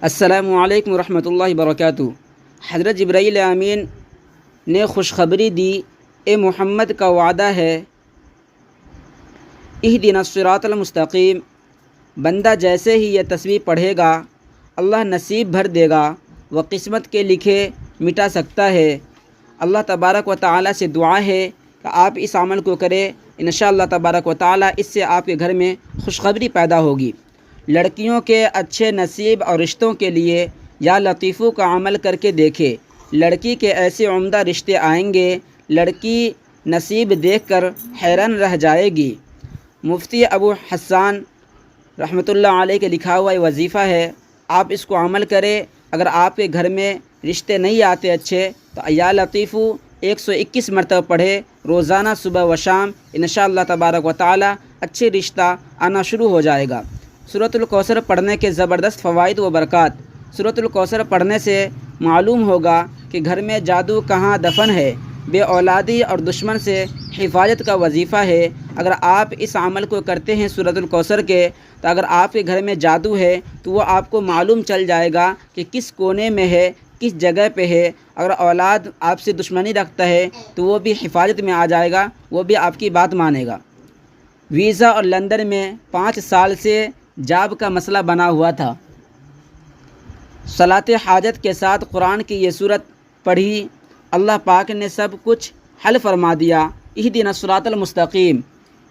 السلام علیکم ورحمۃ اللہ وبرکاتہ۔ حضرت جبرائیل امین نے خوشخبری دی، اے محمد کا وعدہ ہے، اہدنا الصراط المستقیم۔ بندہ جیسے ہی یہ تسبیح پڑھے گا اللہ نصیب بھر دے گا، وہ قسمت کے لکھے مٹا سکتا ہے۔ اللہ تبارک و تعالی سے دعا ہے کہ آپ اس عمل کو کریں، انشاءاللہ تبارک و تعالی اس سے آپ کے گھر میں خوشخبری پیدا ہوگی۔ لڑکیوں کے اچھے نصیب اور رشتوں کے لیے یا لطیفوں کا عمل کر کے دیکھے، لڑکی کے ایسے عمدہ رشتے آئیں گے، لڑکی نصیب دیکھ کر حیران رہ جائے گی۔ مفتی ابو حسان رحمۃ اللہ علیہ کے لکھا ہوا یہ وظیفہ ہے، آپ اس کو عمل کریں۔ اگر آپ کے گھر میں رشتے نہیں آتے اچھے تو یا لطیفو 121 مرتبہ پڑھے روزانہ صبح و شام، انشاءاللہ تبارک و تعالی اچھے رشتہ آنا شروع ہو جائے گا۔ سورۃ الکوثر پڑھنے کے زبردست فوائد و برکات۔ سورۃ الکوثر پڑھنے سے معلوم ہوگا کہ گھر میں جادو کہاں دفن ہے، بے اولادی اور دشمن سے حفاظت کا وظیفہ ہے۔ اگر آپ اس عمل کو کرتے ہیں سورۃ الکوثر کے، تو اگر آپ کے گھر میں جادو ہے تو وہ آپ کو معلوم چل جائے گا کہ کس کونے میں ہے، کس جگہ پہ ہے۔ اگر اولاد آپ سے دشمنی رکھتا ہے تو وہ بھی حفاظت میں آ جائے گا، وہ بھی آپ کی بات مانے گا۔ ویزا اور لندن میں 5 سال سے جاب کا مسئلہ بنا ہوا تھا۔ صلاۃ حاجت کے ساتھ قرآن کی یہ صورت پڑھی، اللہ پاک نے سب کچھ حل فرما دیا۔ اہدنا الصراط المستقیم،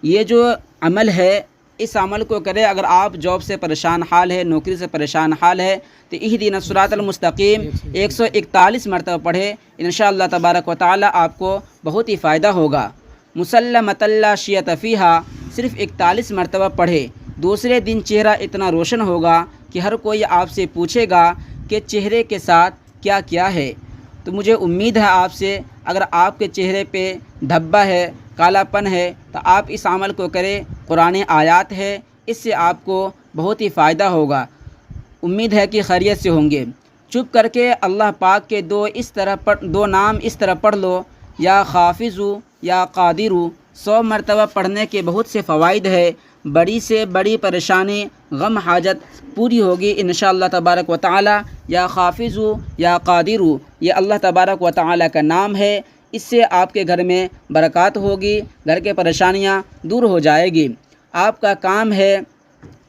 یہ جو عمل ہے اس عمل کو کرے۔ اگر آپ جاب سے پریشان حال ہے، نوکری سے پریشان حال ہے تو اہدنا الصراط المستقیم 141 مرتبہ پڑھے، انشاءاللہ تبارک و تعالی آپ کو بہت ہی فائدہ ہوگا۔ مسلمۃ لا شیۃ فیہا صرف 41 مرتبہ پڑھے، دوسرے دن چہرہ اتنا روشن ہوگا کہ ہر کوئی آپ سے پوچھے گا کہ چہرے کے ساتھ کیا کیا ہے۔ تو مجھے امید ہے آپ سے، اگر آپ کے چہرے پہ دھبا ہے، کالا پن ہے، تو آپ اس عمل کو کریں۔ قرآن آیات ہے، اس سے آپ کو بہت ہی فائدہ ہوگا۔ امید ہے کہ خیریت سے ہوں گے۔ چپ کر کے اللہ پاک کے دو نام اس طرح پڑھ لو، یا حافظو یا قادرو۔ 100 مرتبہ پڑھنے کے بہت سے فوائد ہے۔ بڑی سے بڑی پریشانی، غم، حاجت پوری ہوگی انشاءاللہ تبارک و تعالی۔ یا حافظو یا قادرو، یہ اللہ تبارک و تعالی کا نام ہے، اس سے آپ کے گھر میں برکات ہوگی، گھر کے پریشانیاں دور ہو جائے گی۔ آپ کا کام ہے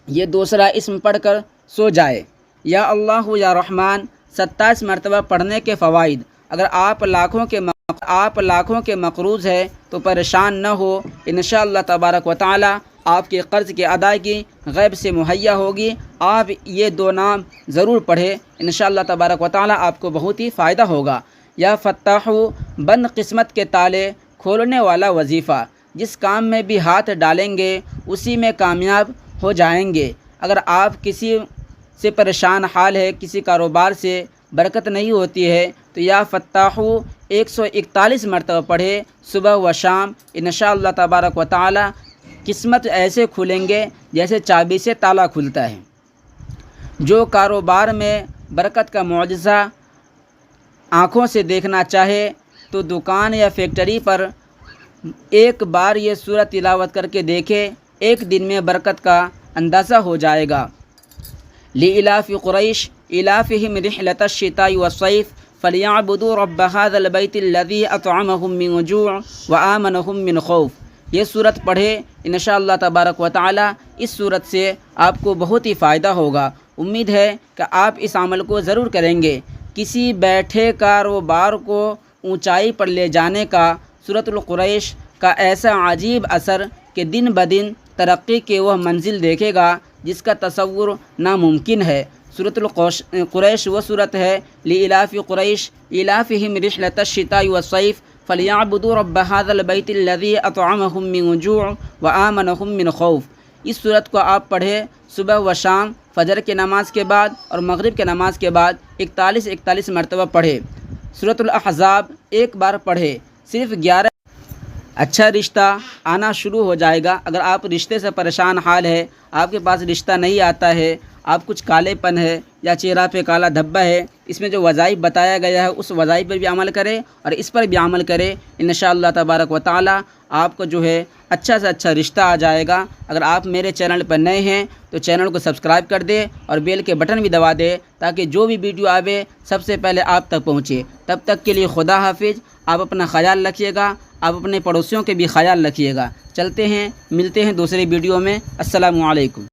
یہ دوسرا اسم پڑھ کر سو جائے۔ یا اللہ یا رحمان 27 مرتبہ پڑھنے کے فوائد۔ اگر آپ لاکھوں کے مقروض ہے تو پریشان نہ ہو، انشاءاللہ تبارک و تعالی آپ کے قرض کی ادائیگی غیب سے مہیا ہوگی۔ آپ یہ 2 نام ضرور پڑھیں، انشاءاللہ تبارک و تعالی آپ کو بہت ہی فائدہ ہوگا۔ یا فتاحو بند قسمت کے تالے کھولنے والا وظیفہ، جس کام میں بھی ہاتھ ڈالیں گے اسی میں کامیاب ہو جائیں گے۔ اگر آپ کسی سے پریشان حال ہے، کسی کاروبار سے برکت نہیں ہوتی ہے، تو یا فتاحو 141 مرتبہ پڑھے صبح و شام، انشاءاللہ تبارک و تعالی قسمت ایسے کھلیں گے جیسے چابی سے تالا کھلتا ہے۔ جو کاروبار میں برکت کا معجزہ آنکھوں سے دیکھنا چاہے تو دکان یا فیکٹری پر ایک بار یہ سورت تلاوت کر کے دیکھے، ایک دن میں برکت کا اندازہ ہو جائے گا۔ لإلاف قریش إلافهم رحلة الشتاء والصيف فليعبدوا رب هذا البيت الذي أطعمهم من جوع وآمنهم من خوف۔ یہ صورت پڑھے انشاءاللہ تبارک و تعالی، اس صورت سے آپ کو بہت ہی فائدہ ہوگا۔ امید ہے کہ آپ اس عمل کو ضرور کریں گے۔ کسی بیٹھے کاروبار کو اونچائی پر لے جانے کا سورۃ القریش کا ایسا عجیب اثر کہ دن بدن ترقی کے وہ منزل دیکھے گا جس کا تصور ناممکن ہے۔ سورۃ القریش وہ صورت ہے، لإلاف قریش إلافهم رحلة الشتاء والصيف فليعبدوا رب هذا البيت الذي أطعمهم من جوع وآمنهم من خوف۔ اس صورت کو آپ پڑھیں صبح و شام، فجر کی نماز کے بعد اور مغرب کی نماز کے بعد 41 مرتبہ پڑھیں۔ سورۃ الاحزاب ایک بار پڑھیں، صرف 11۔ اچھا رشتہ آنا شروع ہو جائے گا۔ اگر آپ رشتے سے پریشان حال ہے، آپ کے پاس رشتہ نہیں آتا ہے، آپ کچھ کالے پن ہے یا چہرہ پہ کالا دھبا ہے، اس میں جو وظائف بتایا گیا ہے اس وظائف پر بھی عمل کرے اور اس پر بھی عمل کرے، انشاءاللہ تبارک و تعالی آپ کو جو ہے اچھا سے اچھا رشتہ آ جائے گا۔ اگر آپ میرے چینل پر نئے ہیں تو چینل کو سبسکرائب کر دے اور بیل کے بٹن بھی دبا دے تاکہ جو بھی ویڈیو آوے سب سے پہلے آپ تک پہنچے۔ تب تک کے لیے خدا حافظ۔ آپ اپنا خیال رکھیے گا، آپ اپنے پڑوسیوں کے بھی خیال رکھیے گا۔ چلتے ہیں، ملتے ہیں دوسری ویڈیو میں۔ السلام علیکم۔